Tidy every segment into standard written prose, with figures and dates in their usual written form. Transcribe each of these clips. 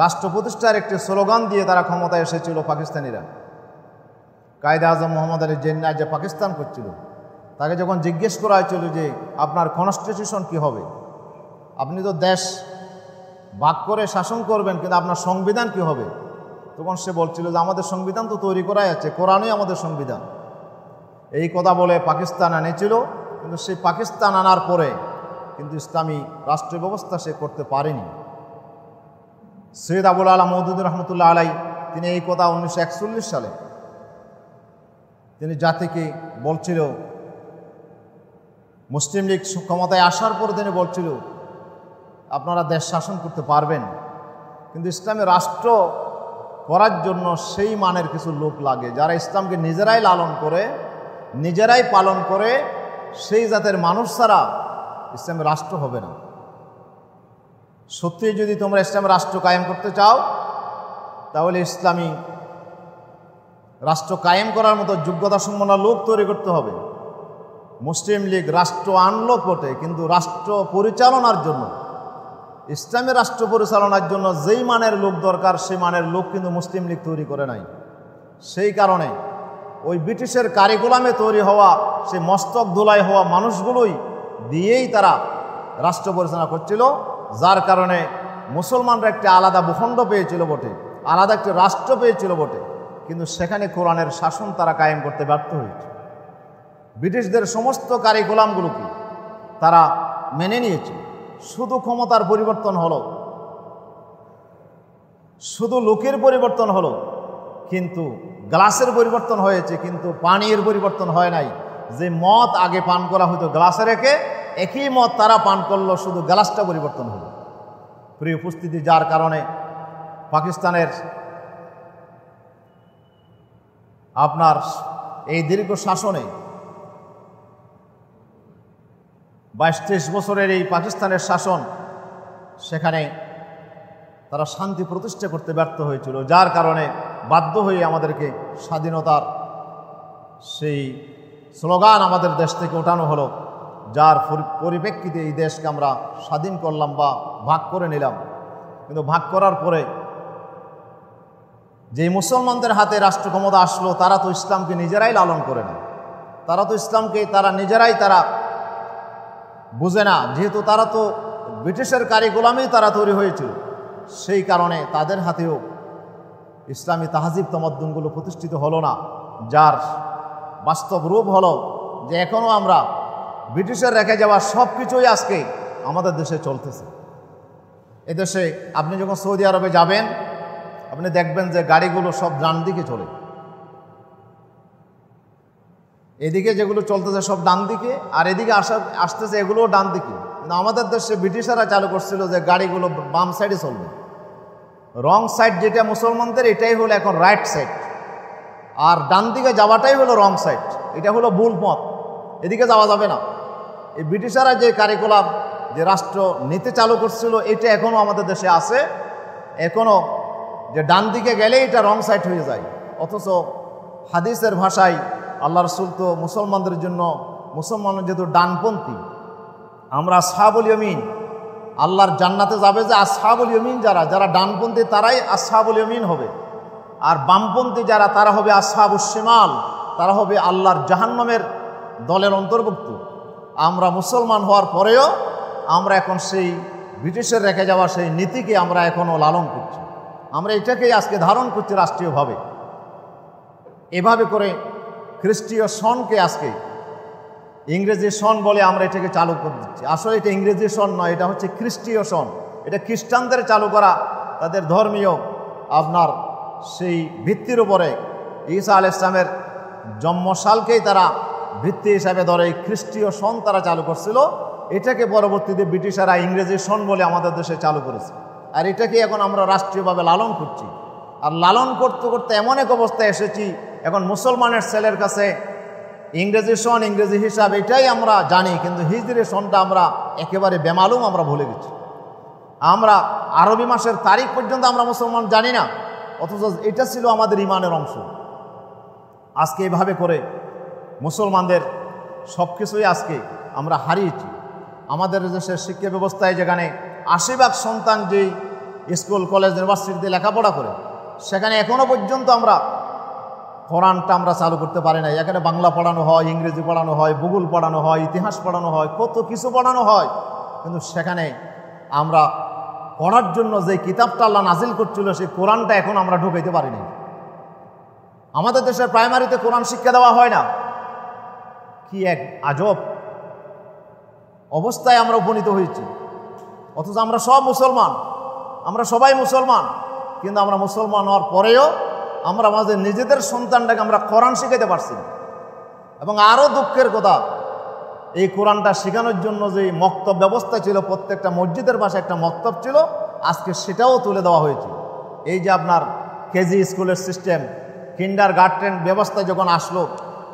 রাষ্ট্র প্রতিষ্ঠার একটি স্লোগান দিয়ে তারা ক্ষমতায় এসেছিল পাকিস্তানিরা। কায়েদে আজম মোহাম্মদ আলী জিন্নাহ যে পাকিস্তান করছিল, তাকে যখন জিজ্ঞেস করা হয়েছিল যে আপনার কনস্টিটিউশন কি হবে, আপনি তো দেশ ভাগ করে শাসন করবেন, কিন্তু আপনার সংবিধান কি হবে, তখন সে বলছিল যে আমাদের সংবিধান তো তৈরি করাই আছে, কোরআনই আমাদের সংবিধান। এই কথা বলে পাকিস্তান এনেছিল, কিন্তু সেই পাকিস্তান আনার পরে কিন্তু ইসলামী রাষ্ট্র ব্যবস্থা সে করতে পারেনি। সৈয়দ আবুল আলা মওদুদী রহমতুল্লাহ আলাই তিনি এই কথা 1941 সালে তিনি জাতিকে বলছিল, মুসলিম লীগ ক্ষমতায় আসার পরে তিনি বলছিল আপনারা দেশ শাসন করতে পারবেন, কিন্তু ইসলামী রাষ্ট্র করার জন্য সেই মানের কিছু লোক লাগে যারা ইসলামকে নিজেরাই লালন করে, নিজেরাই পালন করে। সেই জাতের মানুষ ছাড়া ইসলামী রাষ্ট্র হবে না। সত্যি যদি তোমরা ইসলামী রাষ্ট্র কায়েম করতে চাও, তাহলে ইসলামী রাষ্ট্র কায়েম করার মতো যোগ্যতা সম্পন্ন লোক তৈরি করতে হবে। মুসলিম লীগ রাষ্ট্র আনলো বটে, কিন্তু রাষ্ট্র পরিচালনার জন্য, ইসলামী রাষ্ট্র পরিচালনার জন্য যেই মানের লোক দরকার, সেই মানের লোক কিন্তু মুসলিম লীগ তৈরি করে নাই। সেই কারণে ওই ব্রিটিশের কারিকুলামে তৈরি হওয়া সেই মস্তক ধুলাই হওয়া মানুষগুলোই দিয়েই তারা রাষ্ট্র পরিচালনা করছিল, যার কারণে মুসলমানরা একটি আলাদা ভূখণ্ড পেয়েছিল বটে, আলাদা একটি রাষ্ট্র পেয়েছিল বটে, কিন্তু সেখানে কোরআনের শাসন তারা কায়েম করতে ব্যর্থ হয়েছে। ব্রিটিশদের সমস্ত কারিকুলামগুলোকে তারা মেনে নিয়েছে, শুধু ক্ষমতার পরিবর্তন হলো, শুধু লোকের পরিবর্তন হলো, কিন্তু গ্লাসের পরিবর্তন হয়েছে, কিন্তু পানির পরিবর্তন হয় নাই। যে মদ আগে পান করা হতো গ্লাসে রেখে, একই মদ তারা পান করলো, শুধু গ্লাসটা পরিবর্তন হলো। প্রিয় উপস্থিতি, যার কারণে পাকিস্তানের আপনার এই দীর্ঘ শাসনে 22-23 বছরের এই পাকিস্তানের শাসন, সেখানে তারা শান্তি প্রতিষ্ঠা করতে ব্যর্থ হয়েছিল, যার কারণে বাধ্য হয়ে আমাদেরকে স্বাধীনতার সেই স্লোগান আমাদের দেশ থেকে ওঠানো হলো, যার পরিপ্রেক্ষিতে এই দেশকে আমরা স্বাধীন করলাম বা ভাগ করে নিলাম। কিন্তু ভাগ করার পরে যে মুসলমানদের হাতে রাষ্ট্র ক্ষমতা আসলো, তারা তো ইসলামকে নিজেরাই লালন করে না, তারা তো ইসলামকে নিজেরাই বুঝে না, যেহেতু তারা তো ব্রিটিশের কারিকুলামেই তারা তৈরি হয়েছিল। সেই কারণে তাদের হাতেও ইসলামী তাহজিব তমদ্দুনগুলো প্রতিষ্ঠিত হলো না, যার বাস্তব রূপ হলো যে এখনও আমরা ব্রিটিশের রেখে যাওয়া সব কিছুই আজকে আমাদের দেশে চলতেছে। এদেশে আপনি যখন সৌদি আরবে যাবেন, আপনি দেখবেন যে গাড়িগুলো সব ডান দিকে চলে, এদিকে যেগুলো চলতেছে সব ডান দিকে, আর এদিকে আসতেছে এগুলোও ডান দিকে। কিন্তু আমাদের দেশে ব্রিটিশরা চালু করছিল যে গাড়িগুলো বাম সাইডে চলবে, রং সাইড যেটা মুসলমানদের, এটাই হলো এখন রাইট সাইড, আর ডান দিকে যাওয়াটাই হলো রং সাইড। এটা হলো ভুল পথ, এদিকে যাওয়া যাবে না। এই ব্রিটিশরা যে কারিকুলাম, যে রাষ্ট্র নীতি চালু করছিল, এটা এখনও আমাদের দেশে আছে। এখনও যে ডান দিকে গেলে এটা রং সাইড হয়ে যায়, অথচ হাদিসের ভাষায় আল্লাহ রসুল তো মুসলমানদের জন্য, মুসলমানদের যেহেতু ডানপন্থী, আমরা আসহাবুল ইয়ামিন, আল্লাহর জান্নাতে যাবে যে আসহাবুল ইয়ামিন, যারা ডানপন্থী তারাই আসহাবুল ইয়ামিন হবে, আর বামপন্থী যারা তারা হবে আসহাবুশ শিমাল, তারা হবে আল্লাহর জাহান্নামের দলের অন্তর্ভুক্ত। আমরা মুসলমান হওয়ার পরেও আমরা এখন সেই ব্রিটিশের রেখে যাওয়া সেই নীতিকে আমরা এখনও লালন করছি, আমরা এটাকেই আজকে ধারণ করছি রাষ্ট্রীয়ভাবে। এভাবে করে খ্রিস্টীয় সনকে আজকে ইংরেজি সন বলে আমরা এটাকে চালু করে দিচ্ছি। আসলে এটা ইংরেজি সন নয়, এটা হচ্ছে খ্রিস্টীয় সন। এটা খ্রিস্টানদের চালু করা, তাদের ধর্মীয় আপনার সেই ভিত্তির উপরে ঈসা আলাইহিস সালামের জন্মসালকেই তারা ভিত্তি হিসাবে ধরে এই খ্রিস্টীয় সন তারা চালু করছিল। এটাকে পরবর্তীতে ব্রিটিশরা ইংরেজি সন বলে আমাদের দেশে চালু করেছে, আর এটাকে এখন আমরা রাষ্ট্রীয়ভাবে লালন করছি। আর লালন করতে করতে এমন এক অবস্থায় এসেছি, এখন মুসলমানের ছেলের কাছে ইংরেজি সন, ইংরেজি হিসাব এটাই আমরা জানি, কিন্তু হিজরি সনটা আমরা একেবারে বেমালুম আমরা ভুলে গেছি। আমরা আরবি মাসের তারিখ পর্যন্ত আমরা মুসলমান জানি না, অথচ এটা ছিল আমাদের ইমানের অংশ। আজকে এভাবে করে মুসলমানদের সব কিছুই আজকে আমরা হারিয়েছি। আমাদের দেশের শিক্ষা ব্যবস্থায় যেখানে 80% সন্তান যেই স্কুল কলেজ ইউনিভার্সিটিতে লেখাপড়া করে, সেখানে এখনও পর্যন্ত আমরা কোরআনটা আমরা চালু করতে পারি না। এখানে বাংলা পড়ানো হয়, ইংরেজি পড়ানো হয়, ভূগোল পড়ানো হয়, ইতিহাস পড়ানো হয়, কত কিছু পড়ানো হয়, কিন্তু সেখানে আমরা পড়ার জন্য যে কিতাবটা আল্লাহ নাজিল করছিল সেই কোরআনটা এখন আমরা ঢুকাইতে পারিনি। আমাদের দেশের প্রাইমারিতে কোরআন শিক্ষা দেওয়া হয় না। কি এক আজব অবস্থায় আমরা উপনীত হয়েছি। অথচ আমরা সব মুসলমান, আমরা সবাই মুসলমান, কিন্তু আমরা মুসলমান হওয়ার পরেও আমরা আমাদের নিজেদের সন্তানটাকে আমরা কোরআন শিখাতে পারছি না। এবং আরও দুঃখের কথা, এই কোরআনটা শেখানোর জন্য যে মক্তব ব্যবস্থা ছিল, প্রত্যেকটা মসজিদের পাশে একটা মক্তব ছিল, আজকে সেটাও তুলে দেওয়া হয়েছে। এই যে আপনার কেজি স্কুলের সিস্টেম, কিন্ডার গার্ডেন ব্যবস্থা যখন আসলো,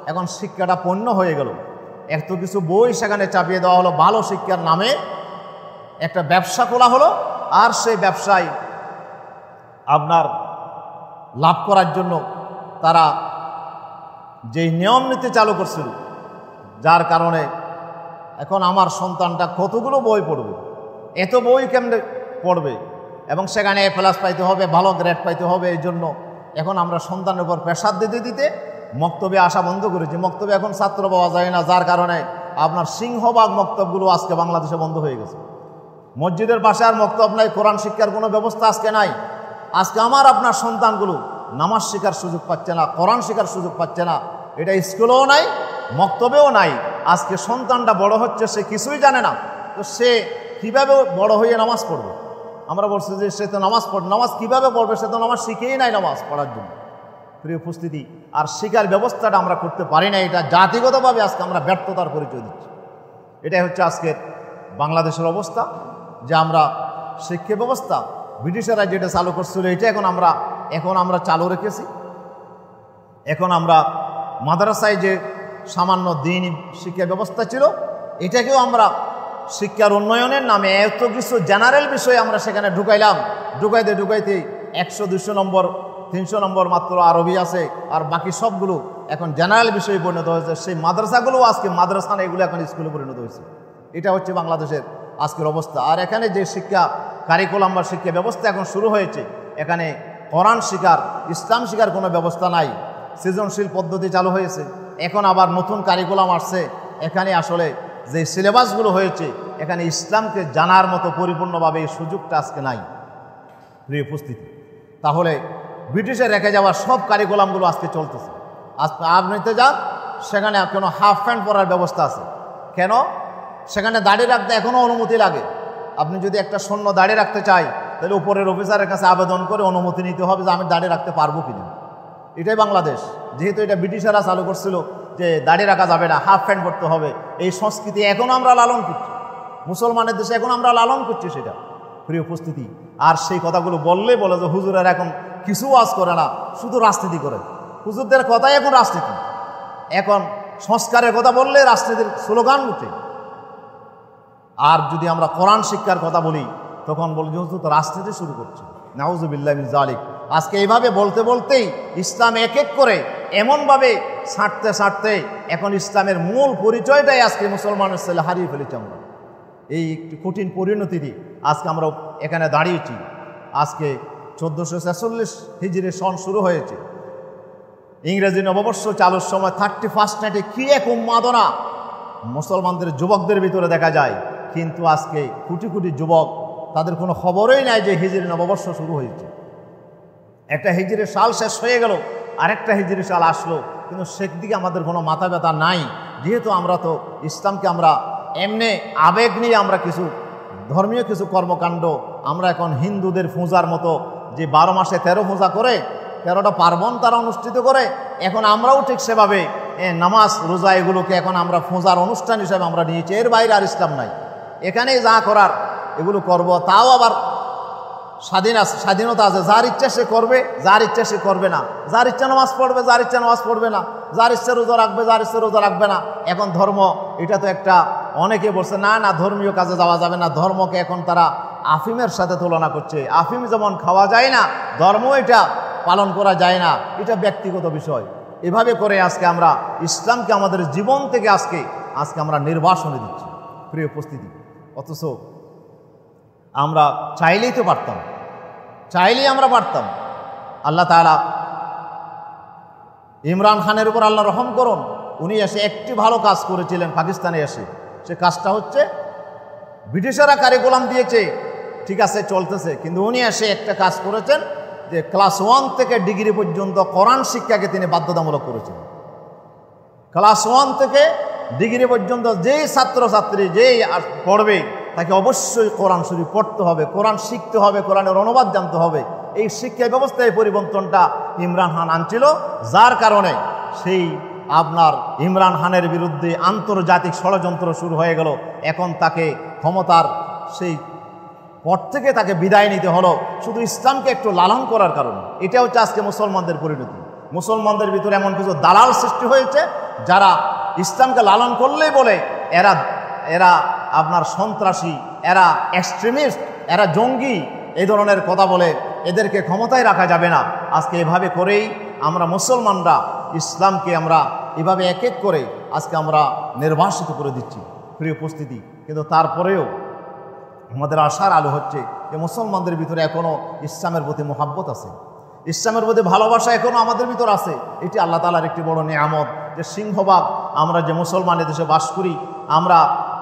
এখন শিক্ষাটা পণ্য হয়ে গেল। এত কিছু বই সেখানে চাপিয়ে দেওয়া হলো, ভালো শিক্ষার নামে একটা ব্যবসা খোলা হলো। আর সেই ব্যবসায় আপনার লাভ করার জন্য তারা যেই নিয়ম নীতি চালু করছিল, যার কারণে এখন আমার সন্তানটা কতগুলো বই পড়বে, এত বই কেমনে পড়বে, এবং সেখানে এ প্লাস পাইতে হবে, ভালো গ্রেড পাইতে হবে। এই জন্য এখন আমরা সন্তানের উপর প্রেশার দিতে দিতে মক্তবে আসা বন্ধ করেছি। মক্তবে এখন ছাত্র পাওয়া যায় না, যার কারণে আপনার সিংহভাগ মক্তবগুলো আজকে বাংলাদেশে বন্ধ হয়ে গেছে। মসজিদের পাশে আর মক্তব নাই, কোরআন শিক্ষার কোনো ব্যবস্থা আজকে নাই। আজকে আমার আপনার সন্তানগুলো নামাজ শেখার সুযোগ পাচ্ছে না, কোরআন শেখার সুযোগ পাচ্ছে না। এটা স্কুলেও নাই, মক্তবেও নাই। আজকে সন্তানটা বড় হচ্ছে, সে কিছুই জানে না, তো সে কীভাবে বড় হয়ে নামাজ পড়বে? আমরা বলছি যে সে তো নামাজ কীভাবে পড়বে? সে তো নামাজ শিখেই নাই নামাজ পড়ার জন্য। প্রিয় উপস্থিতি, আর শিক্ষার ব্যবস্থাটা আমরা করতে পারি না। এটা জাতিগতভাবে আজকে আমরা ব্যর্থতার পরিচয় দিচ্ছি। এটাই হচ্ছে আজকের বাংলাদেশের অবস্থা, যে আমরা শিক্ষা ব্যবস্থা ব্রিটিশেরা যেটা চালু করছিল এটা এখন আমরা চালু রেখেছি। এখন আমরা মাদ্রাসায় যে সামান্য দিনই শিক্ষা ব্যবস্থা ছিল, এটাকেও আমরা শিক্ষার উন্নয়নের নামে এত কিছু জেনারেল বিষয় আমরা সেখানে ঢুকাইতে 100-200 নম্বর 300 নম্বর মাত্র আরবি আছে, আর বাকি সবগুলো এখন জেনারেল বিষয়ে পরিণত হয়েছে। সেই মাদ্রাসাগুলোও আজকে মাদ্রাসা না, এগুলো এখন স্কুলে পরিণত হয়েছে। এটা হচ্ছে বাংলাদেশের আজকের অবস্থা। আর এখানে যে শিক্ষা কারিকুলাম বা শিক্ষা ব্যবস্থা এখন শুরু হয়েছে, এখানে কোরআন শিখার, ইসলাম শিখার কোনো ব্যবস্থা নাই। সৃজনশীল পদ্ধতি চালু হয়েছে, এখন আবার নতুন কারিকুলাম আসছে। এখানে আসলে যে সিলেবাসগুলো হয়েছে, এখানে ইসলামকে জানার মতো পরিপূর্ণভাবে এই সুযোগটা আজকে নাই। প্রিয় উপস্থিতি, তাহলে ব্রিটিশের রেখে যাওয়ার সব কারিকুলামগুলো আজকে চলতেছে। আপনিতে যান, সেখানে কোনো হাফ প্যান্ট পরার ব্যবস্থা আছে। কেন? সেখানে দাড়ি রাখতে এখনও অনুমতি লাগে। আপনি যদি একটা সৈন্য দাড়ি রাখতে চাই, তাহলে উপরের অফিসারের কাছে আবেদন করে অনুমতি নিতে হবে যে আমি দাড়ি রাখতে পারবো কিনা। এটাই বাংলাদেশ। যেহেতু এটা ব্রিটিশরা চালু করছিল যে দাড়ি রাখা যাবে না, হাফ প্যান্ট পরতে হবে, এই সংস্কৃতি এখন আমরা লালন করছি। মুসলমানের দেশে এখন আমরা লালন করছি সেটা। প্রিয় উপস্থিতি, আর সেই কথাগুলো বললে বলে যে হুজুরের এখন কিছু ওয়াজ করে না, শুধু রাজনীতি করে। হুজুরদের কথাই এখন রাজনীতি। এখন সংস্কারের কথা বললে রাজনীতির স্লোগান উঠে। আর যদি আমরা কোরআন শিক্ষার কথা বলি, তখন বলি যে হুজুর তো রাজনীতি শুরু করছে। নাউজুবিল্লাহ মিন যালিক। আজকে এইভাবে বলতে বলতেই ইসলাম এক এক করে এমনভাবে ছাঁটতে এখন ইসলামের মূল পরিচয়টাই আজকে মুসলমানের ছেলে হারিয়ে ফেলেছি আমরা। এই একটি কঠিন পরিণতি আজকে আমরা এখানে দাঁড়িয়েছি। আজকে 1446 হিজরি সন শুরু হয়েছে। ইংরেজি নববর্ষ চালুর সময় 31st নাইটে কী এক উন্মাদনা মুসলমানদের যুবকদের ভিতরে দেখা যায়। কিন্তু আজকে কোটি কোটি যুবক, তাদের কোনো খবরই নাই যে হিজরি নববর্ষ শুরু হয়েছে। একটা হিজরি সাল শেষ হয়ে গেল, আরেকটা হিজরি সাল আসলো, কিন্তু সেদিকে আমাদের কোনো মাথা ব্যথা নাই। যেহেতু আমরা তো ইসলামকে আমরা এমনি আবেগ নিয়ে আমরা কিছু ধর্মীয় কিছু কর্মকাণ্ড আমরা এখন হিন্দুদের পূজার মতো যে 12 মাসে 13 পূজা করে, 13টা পার্বণ তারা অনুষ্ঠিত করে, এখন আমরাও ঠিক সেভাবে নামাজ রোজা এগুলোকে এখন আমরা পূজার অনুষ্ঠান হিসেবে আমরা নিয়েছি। এর বাইরে আর ইসলাম নাই। এখানে যা করার এগুলো করব, তাও আবার স্বাধীনতা আছে। যার ইচ্ছা সে করবে, যার ইচ্ছা সে করবে না। যার ইচ্ছা নামাজ পড়বে, যার ইচ্ছা নামাজ পড়বে না। যার ইচ্ছা রোজা রাখবে, যার ইচ্ছা রোজা রাখবে না। এখন ধর্ম, এটা তো একটা, অনেকে বলছে না না ধর্মীয় কাজে যাওয়া যাবে না। ধর্মকে এখন তারা আফিমের সাথে তুলনা করছে। আফিম যেমন খাওয়া যায় না, ধর্ম এটা পালন করা যায় না, এটা ব্যক্তিগত বিষয়। এভাবে করে আজকে আমরা ইসলামকে আমাদের জীবন থেকে আজকে আমরা নির্বাসনে দিচ্ছি। প্রিয় উপস্থিতি, অথচ আমরা চাইলেই তো পারতাম চাইলেই আমরা পারতাম। আল্লাহ তাআলা ইমরান খানের উপর আল্লাহ রহম করুন, উনি এসে একটি ভালো কাজ করেছিলেন পাকিস্তানে এসে। সে কাজটা হচ্ছে ব্রিটিশরা কারিকুলাম দিয়েছে, ঠিক আছে চলতেছে, কিন্তু উনি এসে একটা কাজ করেছেন যে ক্লাস 1 থেকে ডিগ্রি পর্যন্ত কোরআন শিক্ষাকে তিনি বাধ্যতামূলক করেছেন। ক্লাস 1 থেকে ডিগ্রি পর্যন্ত যেই ছাত্রছাত্রী যেই পড়বে তাকে অবশ্যই কোরআন শরীফ পড়তে হবে, কোরআন শিখতে হবে, কোরআনের অনুবাদ জানতে হবে। এই শিক্ষা ব্যবস্থায় পরিবর্তনটা ইমরান খান আনছিল, যার কারণে সেই আপনার ইমরান খানের বিরুদ্ধে আন্তর্জাতিক ষড়যন্ত্র শুরু হয়ে গেল। এখন তাকে ক্ষমতার সেই পর থেকে তাকে বিদায় নিতে হলো শুধু ইসলামকে একটু লালন করার কারণে। এটা হচ্ছে আজকে মুসলমানদের পরিণতি। মুসলমানদের ভিতরে এমন কিছু দালাল সৃষ্টি হয়েছে যারা ইসলামকে লালন করলেই বলে এরা আপনার সন্ত্রাসী, এরা এক্সট্রিমিস্ট, এরা জঙ্গি, এই ধরনের কথা বলে এদেরকে ক্ষমতায় রাখা যাবে না। আজকে এভাবে করেই আমরা মুসলমানরা ইসলামকে আমরা এভাবে এক এক করে আজকে আমরা নির্বাসিত করে দিচ্ছি। প্রিয় উপস্থিতি, কিন্তু তারপরেও আমাদের আশার আলো হচ্ছে যে মুসলমানদের ভিতরে এখনও ইসলামের প্রতি মোহাব্বত আছে, ইসলামের প্রতি ভালোবাসা এখনও আমাদের ভিতর আছে। এটি আল্লাহ তাআলার একটি বড় নিয়ামত যে সিংহভাগ আমরা যে মুসলমানের দেশে বাস করি, আমরা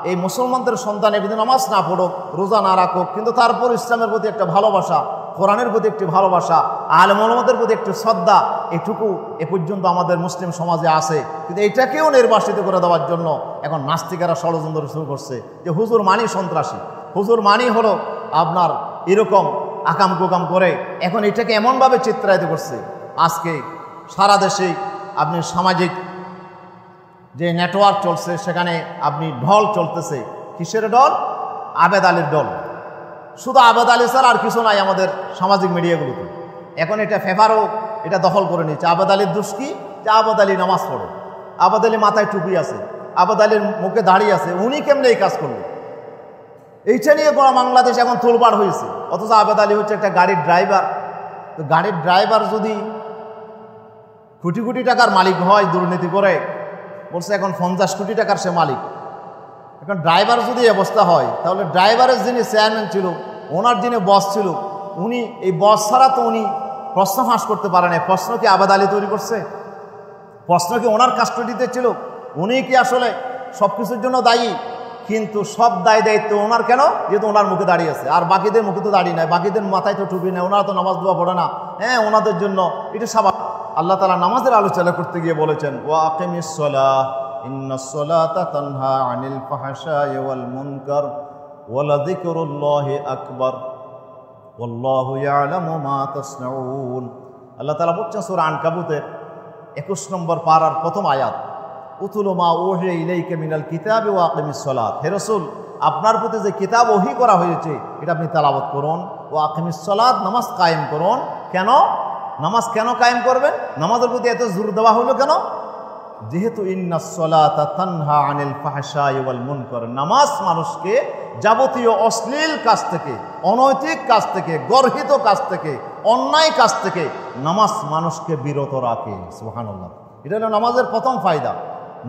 এই মুসলমানদের সন্তান এদিন নামাজ না পড়ুক, রোজা না রাখুক, কিন্তু তারপর ইসলামের প্রতি একটা ভালোবাসা, কোরআনের প্রতি একটি ভালোবাসা, আলেম ওলামাদের প্রতি একটু শ্রদ্ধা, এটুকু এ পর্যন্ত আমাদের মুসলিম সমাজে আছে। কিন্তু এটাকেও নির্বাসিত করে দেওয়ার জন্য এখন নাস্তিকেরা ষড়যন্ত্র শুরু করছে যে হুজুর মানি সন্ত্রাসী, হুজুর মানি হলো আপনার এরকম আকাম কুকাম করে এখন এটাকে এমনভাবে চিত্রায়িত করছে। আজকে সারা দেশে আপনি সামাজিক যে নেটওয়ার্ক চলছে সেখানে আপনি ঢল চলতেছে। কিসের ঢল? আবেদ আলীর ঢল। শুধু আবেদ আলী স্যার আর কিছু নাই আমাদের সামাজিক মিডিয়াগুলোতে। এখন এটা ফেভারও এটা দখল করে নিচ্ছে। আবেদ আলীর দোষ কি? যে আবেদ আলী নামাজ পড়ে, আবেদ আলী মাথায় টুপি আছে, আবেদ আলীর মুখে দাঁড়িয়ে আছে, উনি কেমনে এই কাজ করলেন? এইটা নিয়ে গোড়া বাংলাদেশ এখন তোলপাড় হয়েছে। অথচ আবেদ আলী হচ্ছে একটা গাড়ির ড্রাইভার। তো গাড়ির ড্রাইভার যদি কোটি কোটি টাকার মালিক হয় দুর্নীতি করে, বলছে এখন 50 কোটি টাকার সে মালিক। এখন ড্রাইভার যদি অবস্থা হয় তাহলে ড্রাইভারের যিনি চেয়ারম্যান ছিল, ওনার যিনি বস ছিল, উনি এই বস ছাড়া তো উনি প্রশ্ন ফাঁস করতে পারে না। প্রশ্ন কি আবেদ আলী তৈরি করছে? প্রশ্ন কি ওনার কাস্টডিতে ছিল? উনি কি আসলে সব কিছুর জন্য দায়ী? কিন্তু সব দায় দায়িত্ব ওনার কেন? যেহেতু ওনার মুখে দাঁড়িয়ে আছে, আর বাকিদের মুখে তো দাঁড়িয়ে নাই, বাকিদের মাথায় তো টুপি নেই, ওনারা তো নামাজ দোয়া পড়ে না। হ্যাঁ, ওনাদের জন্য এটা স্বাভাবিক। আল্লাহ তাআলা নামাজের আলোচনা করতে গিয়ে বলেছেন, ওয়া আকিমিস সালাহ ইন্নাস সালাতা তানহা আনিল ফাহশাই ওয়াল মুনকার ওয়া লাযিকরুল্লাহি আকবার ওয়াল্লাহু ইয়ালামু মা তাসনাউন। আল্লাহ তাআলা বলছেন সূরা আনকাবুতের 21 নম্বর পারার প্রথম আয়াত, উতুলু মা উহিয়া ইলাইকা মিনাল কিতাবি ওয়া আকিমিস সালাত। হে রাসূল, আপনার প্রতি যে কিতাব ওহী করা হয়েছে এটা আপনি তেলাওয়াত করুন। ওয়া আকিমিস সালাত, নামাজ কায়েম করুন। কেন নামাজ কেন কায়েম করবেন? নামাজের প্রতি এত জোর দেওয়া হলো কেন? যেহেতু ইন্নাস সালাতা তানহা আনিল ফাহশাই ওয়াল মুনকার, নামাজ মানুষকে যাবতীয় অশ্লীল কাজ থেকে, অনৈতিক কাজ থেকে, গর্হিত কাজ থেকে, অন্যায় কাজ থেকে নামাজ মানুষকে বিরত রাখে। সুবহানাল্লাহ, এটা হলো নামাজের প্রথম ফায়দা।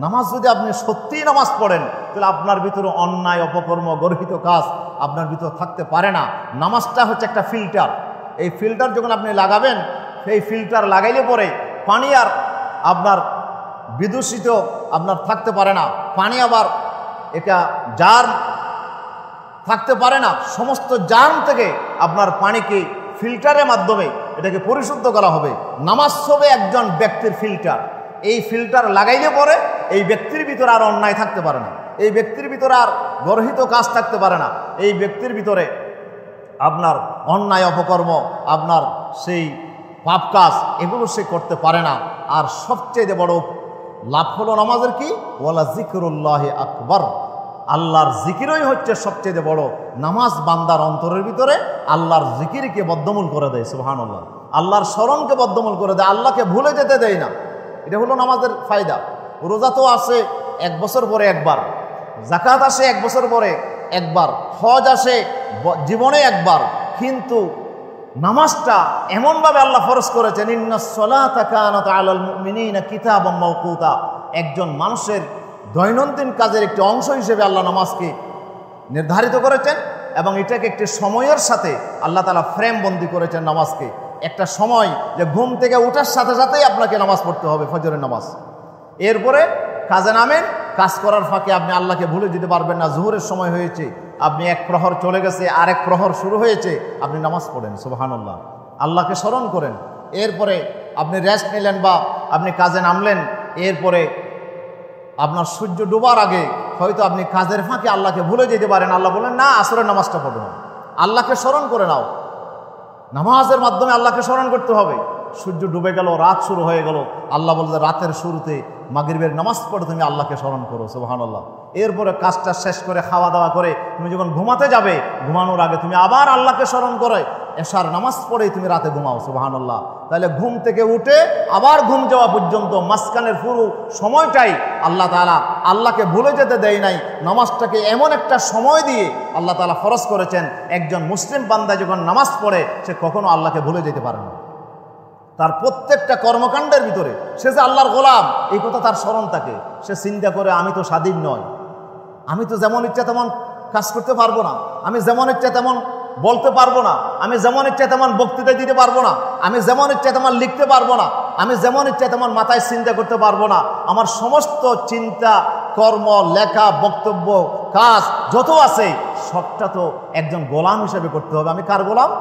নামাজ যদি আপনি সত্যিই নামাজ পড়েন তাহলে আপনার ভিতরে অন্যায়, অপকর্ম, গর্হিত কাজ আপনার ভিতরে থাকতে পারে না। নামাজটা হচ্ছে একটা ফিল্টার। এই ফিল্টার যখন আপনি লাগাবেন, সেই ফিল্টার লাগাইলে পরে পানি আর আপনার বিদূষিত আপনার থাকতে পারে না। পানি আবার এটা জার্ম থাকতে পারে না। সমস্ত জার্ম থেকে আপনার পানিকে ফিল্টারের মাধ্যমে এটাকে পরিশুদ্ধ করা হবে। নামাজ হবে একজন ব্যক্তির ফিল্টার। এই ফিল্টার লাগাইলে পরে এই ব্যক্তির ভিতরে আর অন্যায় থাকতে পারে না, এই ব্যক্তির ভিতরে আর গর্হিত কাজ থাকতে পারে না, এই ব্যক্তির ভিতরে আপনার অন্যায়, অপকর্ম, আপনার সেই পাপ কাজ এগুলো সে করতে পারে না। আর সবচেয়ে বড় লাভ হলো নামাজের কি? ওয়ালা যিকরুল্লাহি আকবার, আল্লাহর জিকিরই হচ্ছে সবচেয়ে বড়। নামাজ বান্দার অন্তরের ভিতরে আল্লাহর জিকিরকে বদ্ধমূল করে দেয়। সুবহানাল্লাহ, আল্লাহর স্মরণকে বদ্ধমূল করে দেয়, আল্লাহকে ভুলে যেতে দেয় না। এটা হলো নামাজের ফায়দা। রোজা তো আসে 1 বছর পরে একবার, যাকাত আসে 1 বছর পরে একবার, হজ আসে জীবনে একবার, কিন্তু নামাজটা এমনভাবে আল্লাহ ফরজ করেছেন, ইন্নাস সালাতা কানাত আলাল মুমিনিনা কিতাবাম মাওকুতা, একজন মানুষের দৈনন্দিন কাজের একটি অংশ হিসেবে আল্লাহ নামাজকে নির্ধারিত করেছেন। এবং এটাকে একটি সময়ের সাথে আল্লাহ তাআলা ফ্রেম বন্দি করেছেন নামাজকে। একটা সময় যে ঘুম থেকে ওঠার সাথে সাথেই আপনাকে নামাজ পড়তে হবে, ফজরের নামাজ। এরপরে কাজে নামেন, কাজ করার ফাঁকে আপনি আল্লাহকে ভুলে যেতে পারবেন না। জোহরের সময় হয়েছে, আপনি এক প্রহর চলে গেছে, আরেক প্রহর শুরু হয়েছে, আপনি নামাজ পড়েন, সুবহানাল্লাহ, আল্লাহকে স্মরণ করেন। এরপরে আপনি রেস্ট নিলেন বা আপনি কাজে নামলেন, এরপরে আপনার সূর্য ডোবার আগে হয়তো আপনি কাজের ফাঁকে আল্লাহকে ভুলে যেতে পারেন। আল্লাহ বলেন না, আসরের নামাজটা পড়ো না, আল্লাহকে স্মরণ করে নাও। নামাজের মাধ্যমে আল্লাহকে স্মরণ করতে হবে। সূর্য ডুবে গেল, রাত শুরু হয়ে গেল, আল্লাহ বলছে রাতের শুরুতে মাগরিবের নামাজ পড়ে তুমি আল্লাহকে স্মরণ করো, সুবহানাল্লাহ। এরপরে কাজটা শেষ করে খাওয়া দাওয়া করে তুমি যখন ঘুমাতে যাবে, ঘুমানোর আগে তুমি আবার আল্লাহকে স্মরণ করে এশার নামাজ পড়েই তুমি রাতে ঘুমাও, সুবহানাল্লাহ। তাহলে ঘুম থেকে উঠে আবার ঘুম যাওয়া পর্যন্ত মাঝখানের পুরো সময়টাই আল্লাহ তাআলা আল্লাহকে ভুলে যেতে দেয় নাই। নামাজটাকে এমন একটা সময় দিয়ে আল্লাহ তাআলা ফরজ করেছেন, একজন মুসলিম বান্দা যখন নামাজ পড়ে সে কখনো আল্লাহকে ভুলে যেতে পারে না। তার প্রত্যেকটা কর্মকাণ্ডের ভিতরে সে যে আল্লাহর গোলাম এই কথা তার স্মরণ থাকে। সে চিন্তা করে আমি তো স্বাধীন নয়, আমি তো যেমন ইচ্ছা তেমন কাজ করতে পারবো না, আমি যেমন ইচ্ছা তেমন বলতে পারবো না, আমি যেমন ইচ্ছা তেমন বক্তৃতা দিতে পারবো না, আমি যেমন ইচ্ছা তেমন লিখতে পারবো না, আমি যেমন ইচ্ছা তেমন মাথায় চিন্তা করতে পারবো না। আমার সমস্ত চিন্তা, কর্ম, লেখা, বক্তব্য, কাজ যত আছে সবটা তো একজন গোলাম হিসেবে করতে হবে। আমি কার গোলাম?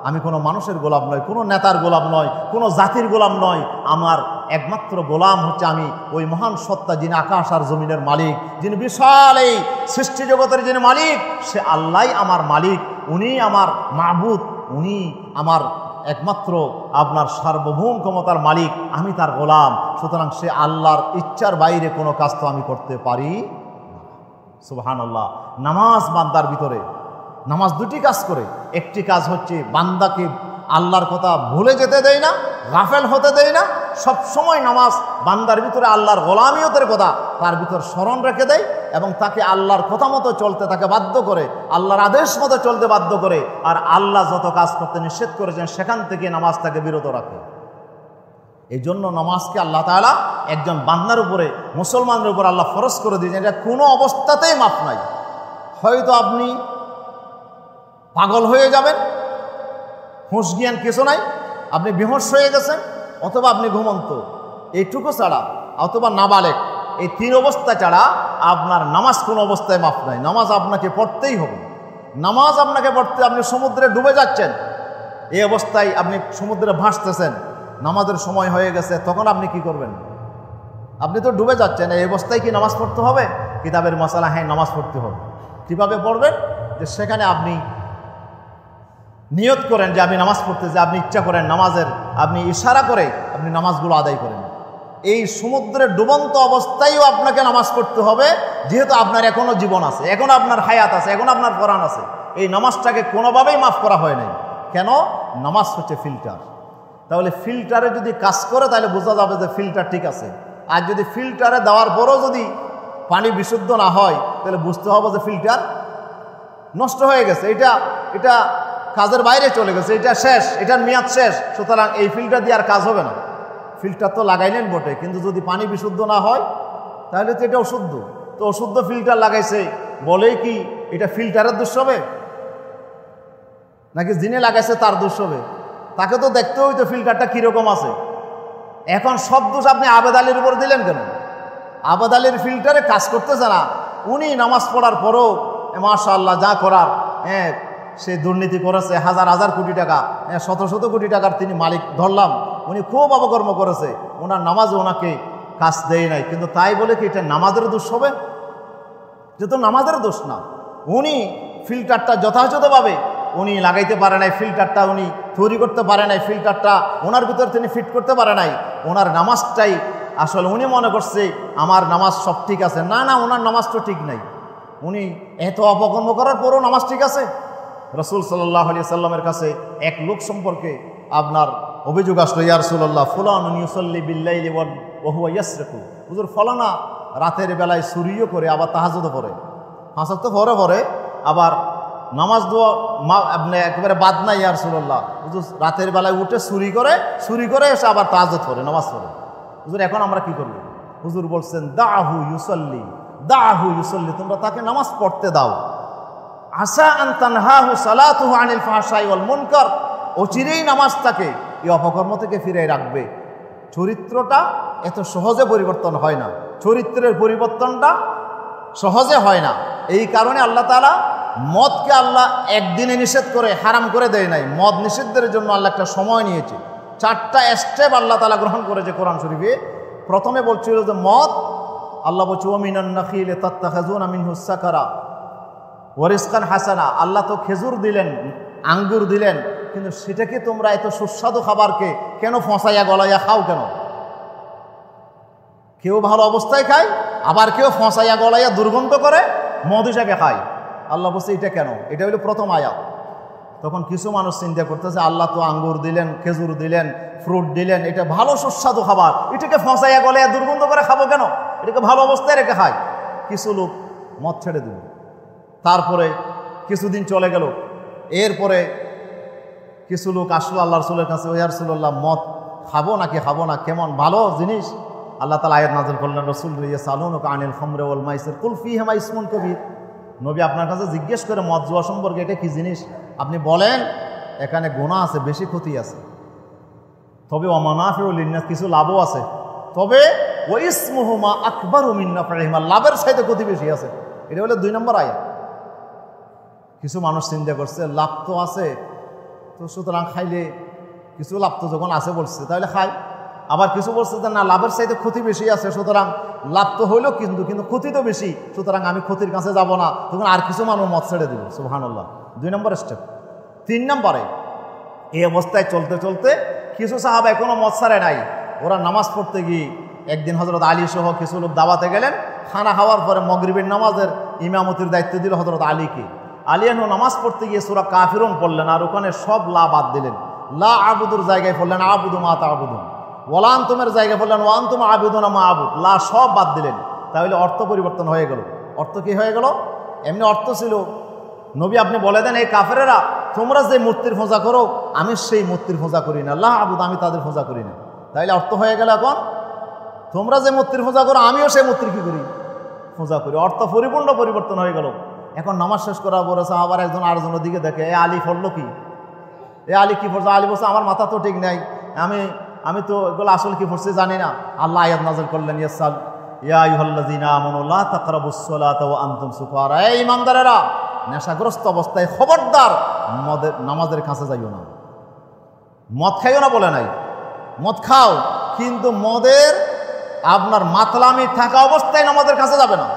আমি কোনো মানুষের গোলাম নয়, কোনো নেতার গোলাম নয়, কোনো জাতির গোলাম নয়। আমার একমাত্র গোলাম হচ্ছে আমি ওই মহান সত্তা, যিনি আকাশ আর জমিনের মালিক, যিনি বিশাল এই সৃষ্টি জগতের যিনি মালিক, সে আল্লাহই আমার মালিক, উনি আমার মাবুদ, উনি আমার একমাত্র আপনার সার্বভৌম ক্ষমতার মালিক, আমি তার গোলাম। সুতরাং সে আল্লাহর ইচ্ছার বাইরে কোনো কাজ তো আমি করতে পারি না, সুবহানাল্লাহ। নামাজ বান্দার ভিতরে, নামাজ দুটি কাজ করে। একটি কাজ হচ্ছে বান্দাকে আল্লাহর কথা ভুলে যেতে দেয় না, গাফেল হতে দেয় না। সব সময় নামাজ বান্দার ভিতরে আল্লাহর গোলামিয়তের কথা তার ভিতর স্মরণ রেখে দেয় এবং তাকে আল্লাহর কথা মতো চলতে তাকে বাধ্য করে, আল্লাহর আদেশ মতো চলতে বাধ্য করে। আর আল্লাহ যত কাজ করতে নিষেধ করেছেন সেখান থেকে নামাজ তাকে বিরত রাখে। এই জন্য নামাজকে আল্লাহ তাআলা একজন বান্দার উপরে, মুসলমানের উপর আল্লাহ ফরজ করে দিয়েছেন। এটা কোনো অবস্থাতেই মাফ নাই। হয়তো আপনি পাগল হয়ে যাবেন, হুঁশ জ্ঞান কিছু নাই, আপনি বেহুঁশ হয়ে গেছেন, অথবা আপনি ঘুমন্ত, এইটুকু ছাড়া, অথবা নাবালেগ, এই তিন অবস্থা ছাড়া আপনার নামাজ কোনো অবস্থায় মাফ নাই। নামাজ আপনাকে পড়তেই হবে। নামাজ আপনাকে পড়তে, আপনি সমুদ্রে ডুবে যাচ্ছেন, এই অবস্থায় আপনি সমুদ্রে ভাসতেছেন, নামাজের সময় হয়ে গেছে, তখন আপনি কি করবেন? আপনি তো ডুবে যাচ্ছেন, এই অবস্থায় কি নামাজ পড়তে হবে? কিতাবের মাসালা, হ্যাঁ নামাজ পড়তে হবে। কীভাবে পড়বেন? যে সেখানে আপনি নিয়ত করেন যে আমি নামাজ পড়তে, যে আপনি ইচ্ছা করেন নামাজের, আপনি ইশারা করে আপনি নামাজগুলো আদায় করেন। এই সমুদ্রের ডুবন্ত অবস্থায়ও আপনাকে নামাজ পড়তে হবে, যেহেতু আপনার এখনও জীবন আছে, এখন আপনার হায়াত আছে, এখন আপনার প্রাণ আছে। এই নামাজটাকে কোনোভাবেই মাফ করা হয় নাই। কেন? নামাজ হচ্ছে ফিল্টার। তাহলে ফিল্টারে যদি কাজ করে তাহলে বোঝা যাবে যে ফিল্টার ঠিক আছে। আর যদি ফিল্টারে দেওয়ার পরও যদি পানি বিশুদ্ধ না হয় তাহলে বুঝতে হবে যে ফিল্টার নষ্ট হয়ে গেছে, এটা কাজের বাইরে চলে গেছে, এটা শেষ, এটার মেয়াদ শেষ। সুতরাং এই ফিল্টার দিয়ে আর কাজ হবে না। ফিল্টার তো লাগাইলেন বটে, কিন্তু যদি পানি বিশুদ্ধ না হয় তাহলে তো এটা অশুদ্ধ। তো অশুদ্ধ ফিল্টার লাগাইছে বলেই কি এটা ফিল্টারের দোষ হবে? নাকি যিনি লাগাইছে তার দোষ হবে? তাকে তো দেখতে হইতো ফিল্টারটা কীরকম আছে। এখন সব দোষ আপনি আবেদ আলীর উপর দিলেন কেন? আবেদ আলীর ফিল্টারে কাজ করতেছে না, উনি নামাজ পড়ার পরও মাশাআল্লাহ যা করার, সে দুর্নীতি করেছে, হাজার হাজার কোটি টাকা, শত শত কোটি টাকার তিনি মালিক ধরলাম, উনি খুব অপকর্ম করেছে, ওনার নামাজে ওনাকে কাজ দেয় নাই, কিন্তু তাই বলে কি এটা নামাজের দোষ হবে? যেহেতু নামাজের দোষ না, উনি ফিল্টারটা যথাযথভাবে উনি লাগাইতে পারে নাই, ফিল্টারটা উনি তৈরি করতে পারে নাই, ফিল্টারটা ওনার ভিতর তিনি ফিট করতে পারে নাই। ওনার নামাজটাই আসলে উনি মনে করছে আমার নামাজ সব ঠিক আছে। না না, ওনার নামাজ তো ঠিক নাই। উনি এত অপকর্ম করার পরও নামাজ ঠিক আছে। রাসূল সাল্লাল্লাহু আলাইহি সাল্লামের কাছে এক লোক সম্পর্কে আপনার অভিযোগ আসলো, ইয়া রাসূলুল্লাহ ফুলানুন ইউসাল্লি বিল্লাইলি ওয়া হুয়া ইয়াসরিকু, হুজুর ফলানা রাতের বেলায় চুরিও করে, আবার তাহাজ্জুদও পড়ে, হাসাত তো পরে আবার নামাজ দোয়া আপনি একেবারে বাদ নাই ইয়া রাসূলুল্লাহ, হুজুর রাতের বেলায় উঠে চুরি করে এসে আবার তাহাজ্জুদ পড়ে, নামাজ পড়ে। হুজুর এখন আমরা কি করব? হুজুর বলছেন দাহু ইউসাল্লি, তোমরা তাকে নামাজ পড়তে দাও। আসা আন তানহাহু সালাতুহু আনিল ফাহশাই ওয়াল মুনকার, অচিরেই নামাজ তাকে এই অপকর্ম থেকে ফিরিয়ে রাখবে। চরিত্রটা এত সহজে পরিবর্তন হয় না, চরিত্রের পরিবর্তনটা সহজে হয় না। এই কারণে আল্লাহ তাআলা মদকে আল্লাহ একদিনে নিষেধ করে হারাম করে দেয় নাই, মদ নিষিদ্ধের জন্য আল্লাহ একটা সময় নিয়েছে। 4টা স্টেপ আল্লাহ তাআলা গ্রহণ করেছে কোরআন শরীফে। প্রথমে বলছিল যে মদ, আল্লাহ বলছে ওয়া মিনান নাখিলি তাত্তাখিযুনা মিনহু সাকারা ওয়া রিজকান হাসানা। আল্লাহ তো খেজুর দিলেন, আঙ্গুর দিলেন, কিন্তু সেটাকে তোমরা এত সুস্বাদু খাবারকে কেন ফসাইয়া গলাইয়া খাও কেন? কেউ ভালো অবস্থায় খায়, আবার কেউ ফসাইয়া গলাইয়া দুর্গন্ধ করে মদ হিসাবে খায়। আল্লাহ বলছে এটা কেন? এটা হলো প্রথম আয়াত। তখন কিছু মানুষ চিন্তা করতেছে আল্লাহ তো আঙ্গুর দিলেন, খেজুর দিলেন, ফ্রুট দিলেন, এটা ভালো সুস্বাদু খাবার, এটাকে ফসাইয়া গলাইয়া দুর্গন্ধ করে খাবো কেন? এটাকে ভালো অবস্থায় রেখে খায়। কিছু লোক মদ ছেড়ে দিল। তারপরে কিছুদিন চলে গেল, এরপরে কিছু লোক আসলো আল্লাহ রাসূলের কাছে, ইয়া রাসূলুল্লাহ মদ খাবো নাকি খাবো না, কেমন ভালো জিনিস? আল্লাহ তাআলা আয়াত নাযিল করলেন, রাসূল ইয়াসালুনাকা আনিল খামরি ওয়াল মাইসির কুল ফীহিমা ইসমুন কবীর। নবী আপনার কাছে জিজ্ঞেস করে মদ জুয়া সম্পর্কে, এটা কি জিনিস? আপনি বলেন এখানে গুনাহ আছে, বেশি ক্ষতি আছে, তবে ওয়া মানাফিউ লিন্নাস, কিছু লাভও আছে, তবে ওয়া ইসমুহুমা আকবারু মিন নাফইহিমা, লাভের চাইতে ক্ষতি বেশি আছে। এটা হলো 2 নম্বর আয়াত। কিছু মানুষ চিন্তা করছে লাভ তো আছে, তো সুতরাং খাইলে কিছু লাভ তো যখন আছে বলছে তাহলে খাই। আবার কিছু বলছে যে না, লাভের চাইতে ক্ষতি বেশি আছে, সুতরাং লাভ তো হইলো কিন্তু ক্ষতি তো বেশি, সুতরাং আমি ক্ষতির কাছে যাব না। তখন আর কিছু মানুষ মদ ছেড়ে দিল। সুবহানাল্লাহ। 2 নম্বর স্টেপ। 3 নম্বরে এই অবস্থায় চলতে চলতে কিছু সাহাবা এখনো মদ ছাড়ে নাই। ওরা নামাজ পড়তে গিয়ে একদিন হযরত আলী সহ কিছু লোক দাওয়াতে গেলেন। খানা খাওয়ার পরে মাগরিবের নামাজের ইমামতির দায়িত্ব দিল হযরত আলীকে। আলী নামাজ পড়তে গিয়ে সূরা কাফিরুন পড়লেন, আর ওখানে সব লা বাদ দিলেন। লা আবুদুর জায়গায় পড়লেন আবুদু মা তা'বুদুন, ওয়ালা আনতুমের জায়গায় পড়লেন ওয়া আনতুম আবিদুনা মা আবুদ। লা সব বাদ দিলেন। তাহলে অর্থ পরিবর্তন হয়ে গেল। অর্থ কি হয়ে গেল? এমনি অর্থ ছিল, নবী আপনি বলে দেন এই কাফেরেরা তোমরা যে মূর্তির পূজা করো আমি সেই মূর্তির পূজা করি না, লা আবুদ, আমি তাদের পূজা করি না। তাইলে অর্থ হয়ে গেল এখন তোমরা যে মূর্তির পূজা করো আমিও সেই মূর্তির কি করি? পূজা করি। অর্থ পরিপূর্ণ পরিবর্তন হয়ে গেল। এখন নামাজ শেষ করার পরে আবার একজন আরেকজনের দিকে দেখে, এ আলী পড়লো কি? এ আলী কি পড়ছে? আলী বলছে আমার মাথা তো ঠিক নাই, আমি তো এগুলো আসল কি পড়ছি জানি না। আল্লাহ আয়াত নাযিল করলেন, ইয়া আইয়ুহাল্লাযীনা আমানু লা তাকরাবুস সালাতা ওয়া আনতুম সুকারা, এই ঈমানদারেরা নেশাগ্রস্ত অবস্থায় খবরদার নামাজের কাছে যাইও না। মদ খাইও না বলে নাই, মদ খাও, কিন্তু মদের আপনার মাতলামি থাকা অবস্থায় নামাজের কাছে যাবে না।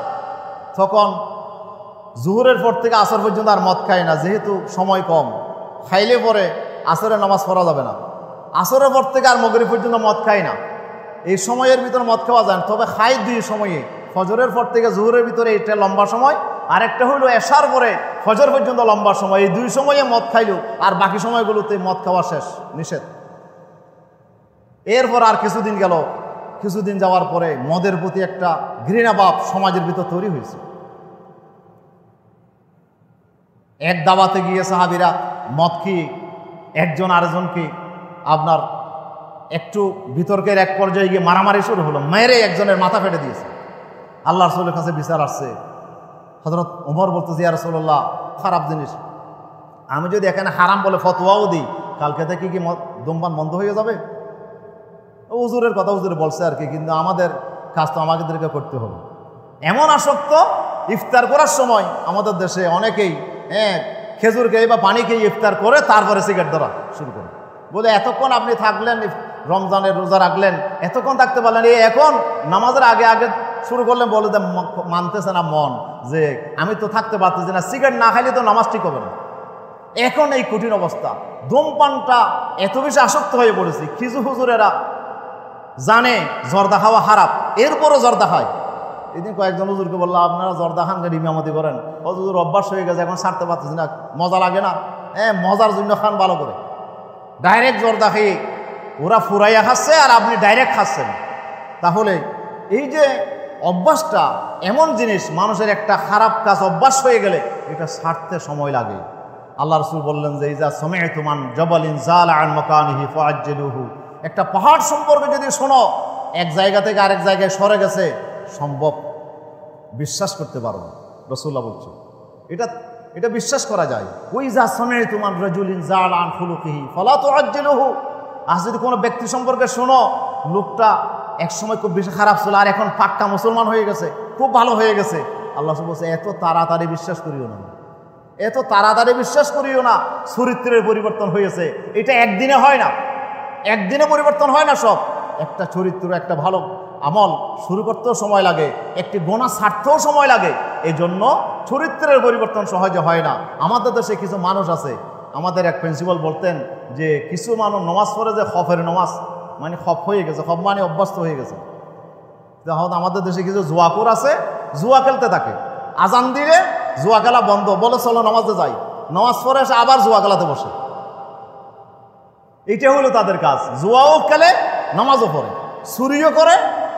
তখন জোহরের পর থেকে আসর পর্যন্ত আর মদ খায় না, যেহেতু সময় কম। খাইলে পরে আসরের নামাজ পড়া যাবে না। আসরের পর থেকে আর মাগরিব পর্যন্ত মদ খায় না। এই সময়ের ভিতরে মদ খাওয়া যায় না, তবে খাই 2 সময়ে, ফজরের পর থেকে জোহরের ভিতরে এটা লম্বা সময়, আর একটা হইলো এশার পরে ফজর পর্যন্ত লম্বা সময়। এই 2 সময়ে মদ খাইলো, আর বাকি সময়গুলোতে মদ খাওয়া শেষ, নিষেধ। এরপর আর কিছুদিন গেল, কিছুদিন যাওয়ার পরে মদের প্রতি একটা ঘৃণাভাব সমাজের ভিতর তৈরি হয়েছে। এক দাওয়াতে গিয়ে সাহাবীরা মদ খেয়ে একজন আরেকজনকে আপনার একটু বিতর্কের এক পর্যায়ে গিয়ে মারামারি শুরু হলো, মেরে একজনের মাথা ফেটে দিয়েছে। আল্লাহ রাসূলের কাছে বিচার আসছে। হযরত ওমর বলতেছে, ইয়া রাসূলুল্লাহ, খারাপ জিনিস, আমি যদি এখানে হারাম বলে ফতোয়াও দিই, কালকে থেকে কি ধূমপান বন্ধ হয়ে যাবে? হুজুরের কথা হুজুরে বলছে আর কি, কিন্তু আমাদের কাজ তো আমাদেরকে করতে হবে। এমন আসক্ত, ইফতার করার সময় আমাদের দেশে অনেকেই খেজুর খেয়ে বা পানি খেয়ে ইফতার করে তারপরে সিগারেট ধরা শুরু করে। বলে এতক্ষণ আপনি থাকলেন, রমজানের রোজা রাখলেন, এতক্ষণ থাকতে পারলেন, এখন নামাজের আগে আগে শুরু করলেন। বলে যে মানতেছে না মন, যে আমি তো থাকতে পারতেছি না, সিগারেট না খাইলে তো নামাজ ঠিক হবে না। এখন এই কঠিন অবস্থা, ধূমপানটা এত বেশি আসক্ত হয়ে পড়েছি। কিছু হুজুরেরা জানে জর্দা খাওয়া খারাপ, এরপরও জর্দা খায়। এদিন কয়েকজন হুজুরকে বললাম, আপনারা জর্দা খান কেন ইমামতি করেন? হুজুর অভ্যাস হয়ে গেছে, এখন ছাড়তে পারতেছি না, মজা লাগে না। মজার জন্য খান ভালো করে। ডাইরেক্ট জর্দা খেয়ে ওরা ফুরাইয়া খাচ্ছে, আর আপনি ডাইরেক্ট খাচ্ছেন। তাহলে এই যে অভ্যাসটা এমন জিনিস, মানুষের একটা খারাপ কাজ অভ্যাস হয়ে গেলে এটা ছাড়তে সময় লাগে। আল্লাহ রাসূল বললেন যে ইজা সামি'তুম আন জাবালিন যালা আন মাকানিহি ফাআজ্জিলুহু, একটা পাহাড় সম্পর্কে যদি শোনো এক জায়গা থেকে আরেক জায়গায় সরে গেছে, সম্ভব বিশ্বাস করতে পারো না। রাসূলুল্লাহ বলছেন এটা বিশ্বাস করা যায়। ওই যা সময় তোমার রাজুলিন জালান খুলুকিহি ফালা তুআজ্জিলুহু, আর যদি কোনো ব্যক্তি সম্পর্কে শোনো লোকটা একসময় খুব বেশি খারাপ ছিল আর এখন পাক্কা মুসলমান হয়ে গেছে, খুব ভালো হয়ে গেছে, আল্লাহ বলছে এত তাড়াতাড়ি বিশ্বাস করিও না, এত তাড়াতাড়ি বিশ্বাস করিও না। চরিত্রের পরিবর্তন হয়েছে, এটা একদিনে হয় না, একদিনে পরিবর্তন হয় না সব। একটা চরিত্র, একটা ভালো আমল শুরু করতেও সময় লাগে, একটি গোনা ছাড়তেও সময় লাগে। এই জন্য চরিত্রের পরিবর্তন সহজে হয় না। আমাদের দেশে কিছু মানুষ আছে, আমাদের এক প্রিন্সিপাল বলতেন যে কিছু মানুষ নমাজ পড়ে যে খফের নমাজ, মানে খপ হয়ে গেছে, খপ মানে অভ্যস্ত হয়ে গেছে। তখন আমাদের দেশে কিছু জুয়াকুর আছে, জুয়া খেলতে থাকে, আজান দিলে জুয়া খেলা বন্ধ, বলে চলো নামাজে যাই, নামাজ পড়ে এসে আবার জুয়া খেলাতে বসে। এইটা হলো তাদের কাজ, জুয়াও খেলে নামাজও পড়ে, চুরিও করে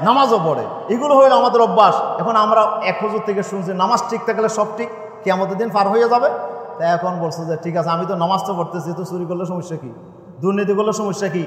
নামাজও পড়ে, এগুলো হইলো আমাদের অভ্যাস। এখন আমরা এক হুজুর থেকে শুনছি নামাজ ঠিক থাকলে সব ঠিক, কিয়ামতের দিন পার হয়ে যাবে। তাই এখন বলছে যে ঠিক আছে, আমি তো নামাজ তো পড়তেছি, তো চুরি করলে সমস্যা কি, দুর্নীতি করলে সমস্যা কি?